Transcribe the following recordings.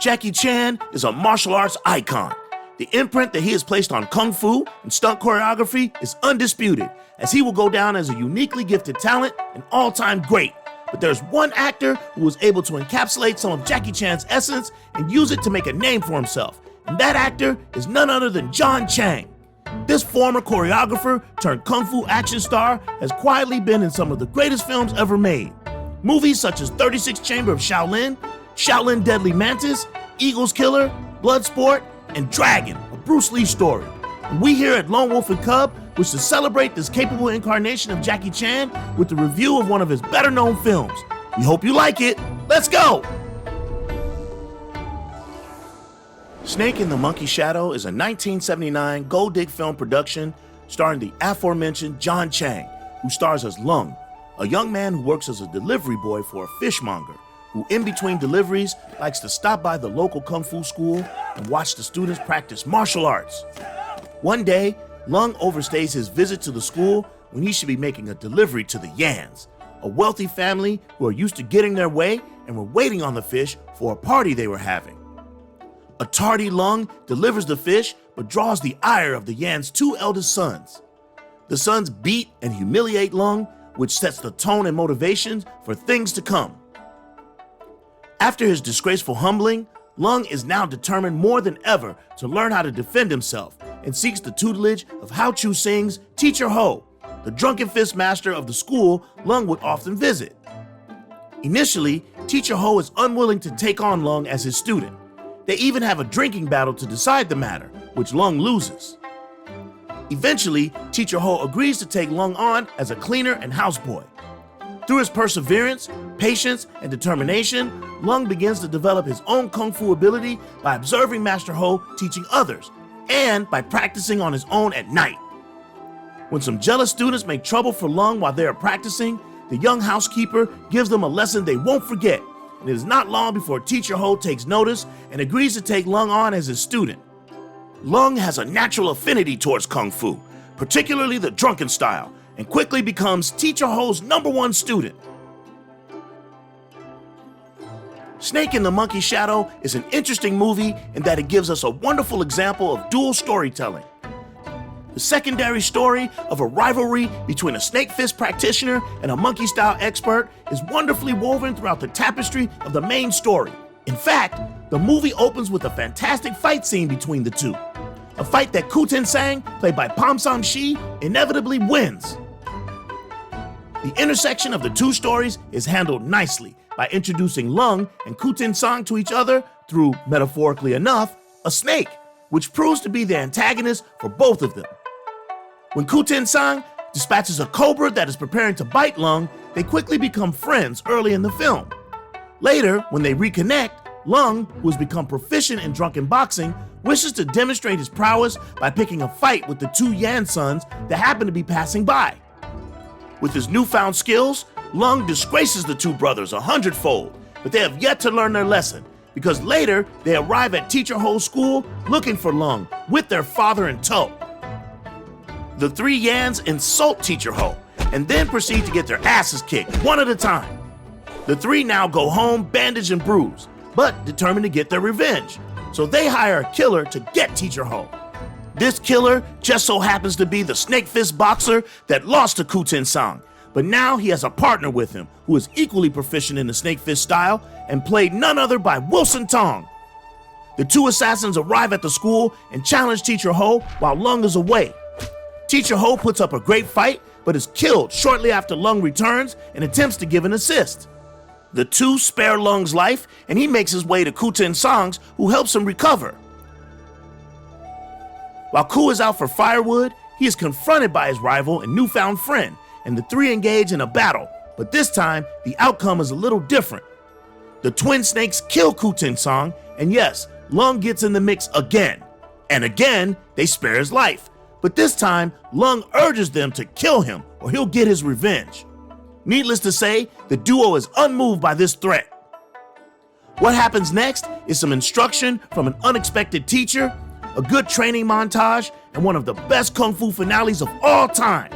Jackie Chan is a martial arts icon. The imprint that he has placed on kung fu and stunt choreography is undisputed, as he will go down as a uniquely gifted talent and all-time great. But there's one actor who was able to encapsulate some of Jackie Chan's essence and use it to make a name for himself, and that actor is none other than John Chang. This former choreographer turned kung fu action star has quietly been in some of the greatest films ever made. Movies such as 36 Chamber of Shaolin, Shaolin Deadly Mantis, Eagles Killer, Bloodsport, and Dragon, a Bruce Lee story. And we here at Lone Wolf and Cub wish to celebrate this capable incarnation of Jackie Chan with the review of one of his better-known films. We hope you like it. Let's go! Snake in the Monkey Shadow is a 1979 Gold Dig film production starring the aforementioned John Chang, who stars as Lung, a young man who works as a delivery boy for a fishmonger, who in between deliveries likes to stop by the local kung fu school and watch the students practice martial arts. One day, Lung overstays his visit to the school when he should be making a delivery to the Yans, a wealthy family who are used to getting their way and were waiting on the fish for a party they were having. A tardy Lung delivers the fish but draws the ire of the Yan's two eldest sons. The sons beat and humiliate Lung, which sets the tone and motivations for things to come. After his disgraceful humbling, Lung is now determined more than ever to learn how to defend himself and seeks the tutelage of Hao Chu Sing's Teacher Ho, the drunken fist master of the school Lung would often visit. Initially, Teacher Ho is unwilling to take on Lung as his student. They even have a drinking battle to decide the matter, which Lung loses. Eventually, Teacher Ho agrees to take Lung on as a cleaner and houseboy. Through his perseverance, patience, and determination, Lung begins to develop his own kung fu ability by observing Master Ho teaching others, and by practicing on his own at night. When some jealous students make trouble for Lung while they are practicing, the young housekeeper gives them a lesson they won't forget, and it is not long before Teacher Ho takes notice and agrees to take Lung on as his student. Lung has a natural affinity towards kung fu, particularly the drunken style, and quickly becomes Teacher Ho's #1 student. Snake in the Monkey Shadow is an interesting movie in that it gives us a wonderful example of dual storytelling. The secondary story of a rivalry between a snake fist practitioner and a monkey style expert is wonderfully woven throughout the tapestry of the main story. In fact, the movie opens with a fantastic fight scene between the two. A fight that Ku Tin Sang, played by Pam Sam Shi, inevitably wins. The intersection of the two stories is handled nicely by introducing Lung and Ku Tin Sang to each other through, metaphorically enough, a snake, which proves to be the antagonist for both of them. When Ku Tin Sang dispatches a cobra that is preparing to bite Lung, they quickly become friends early in the film. Later, when they reconnect, Lung, who has become proficient in drunken boxing, wishes to demonstrate his prowess by picking a fight with the two Yan sons that happen to be passing by. With his newfound skills, Lung disgraces the two brothers 100-fold, but they have yet to learn their lesson, because later they arrive at Teacher Ho's school looking for Lung with their father in tow. The three Yans insult Teacher Ho and then proceed to get their asses kicked one at a time. The three now go home bandaged and bruised, but determined to get their revenge, so they hire a killer to get Teacher Ho. This killer just so happens to be the snake fist boxer that lost to Ku Tin Sang, but now he has a partner with him who is equally proficient in the snake fist style and played none other by Wilson Tong. The two assassins arrive at the school and challenge Teacher Ho while Lung is away. Teacher Ho puts up a great fight, but is killed shortly after Lung returns and attempts to give an assist. The two spare Lung's life, and he makes his way to Ku Tin Sang's, who helps him recover. While Ku is out for firewood, he is confronted by his rival and newfound friend, and the three engage in a battle, but this time, the outcome is a little different. The twin snakes kill Ku Tin Sang, and yes, Lung gets in the mix again. And again, they spare his life. But this time, Lung urges them to kill him or he'll get his revenge. Needless to say, the duo is unmoved by this threat. What happens next is some instruction from an unexpected teacher, a good training montage, and one of the best kung fu finales of all time.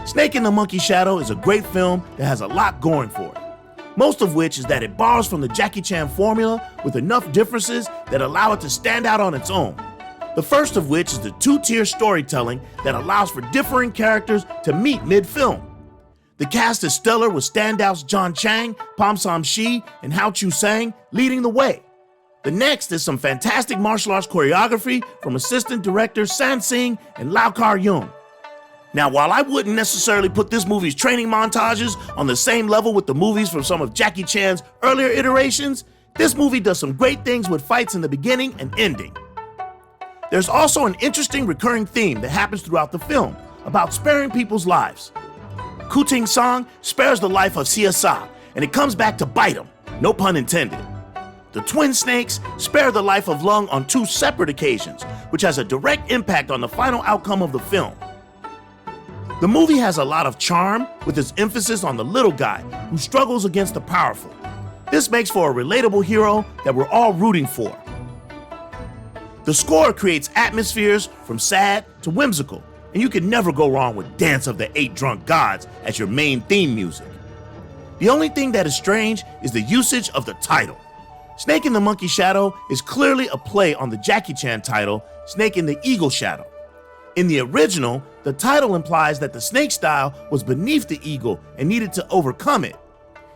Snake in the Monkey Shadow is a great film that has a lot going for it. most of which is that it borrows from the Jackie Chan formula with enough differences that allow it to stand out on its own. The first of which is the two-tier storytelling that allows for differing characters to meet mid-film. The cast is stellar with standouts John Chang, Pam Sam Shi, and Hao Chu Sang leading the way. The next is some fantastic martial arts choreography from assistant directors San Sing and Lau Kar Yoon. Now, while I wouldn't necessarily put this movie's training montages on the same level with the movies from some of Jackie Chan's earlier iterations, this movie does some great things with fights in the beginning and ending. There's also an interesting recurring theme that happens throughout the film about sparing people's lives. Ku Ting Song spares the life of Sia Sa, and it comes back to bite him, no pun intended. The twin snakes spare the life of Lung on two separate occasions, which has a direct impact on the final outcome of the film. The movie has a lot of charm with its emphasis on the little guy who struggles against the powerful. This makes for a relatable hero that we're all rooting for. The score creates atmospheres from sad to whimsical, and you can never go wrong with Dance of the Eight Drunk Gods as your main theme music. The only thing that is strange is the usage of the title. Snake in the Monkey Shadow is clearly a play on the Jackie Chan title, Snake in the Eagle Shadow. In the original, the title implies that the snake style was beneath the eagle and needed to overcome it.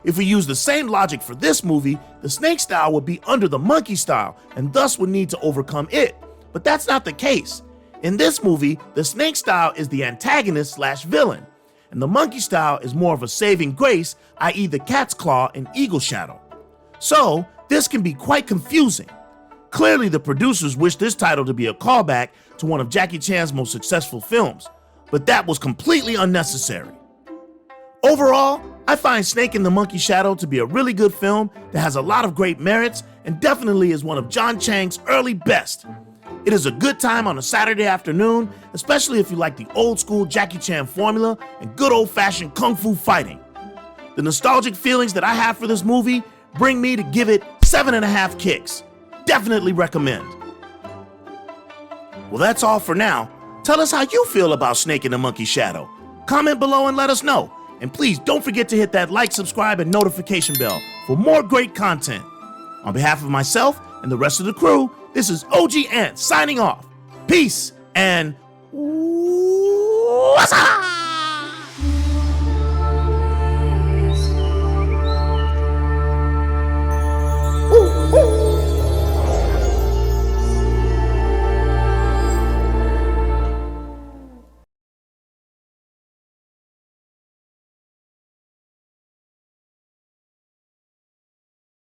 If we use the same logic for this movie, the snake style would be under the monkey style and thus would need to overcome it. But that's not the case. In this movie, the snake style is the antagonist / villain, and the monkey style is more of a saving grace, i.e. the cat's claw and eagle shadow. So, this can be quite confusing. Clearly, the producers wished this title to be a callback to one of Jackie Chan's most successful films, but that was completely unnecessary. Overall, I find Snake in the Monkey Shadow to be a really good film that has a lot of great merits and definitely is one of John Chang's early best. It is a good time on a Saturday afternoon, especially if you like the old school Jackie Chan formula and good old fashioned kung fu fighting. The nostalgic feelings that I have for this movie bring me to give it 7.5 kicks. Definitely recommend. Well, that's all for now. Tell us how you feel about Snake in the Monkey Shadow. Comment below and let us know. And please don't forget to hit that like, subscribe, and notification bell for more great content. On behalf of myself and the rest of the crew, this is OG Ant signing off. Peace and what's up?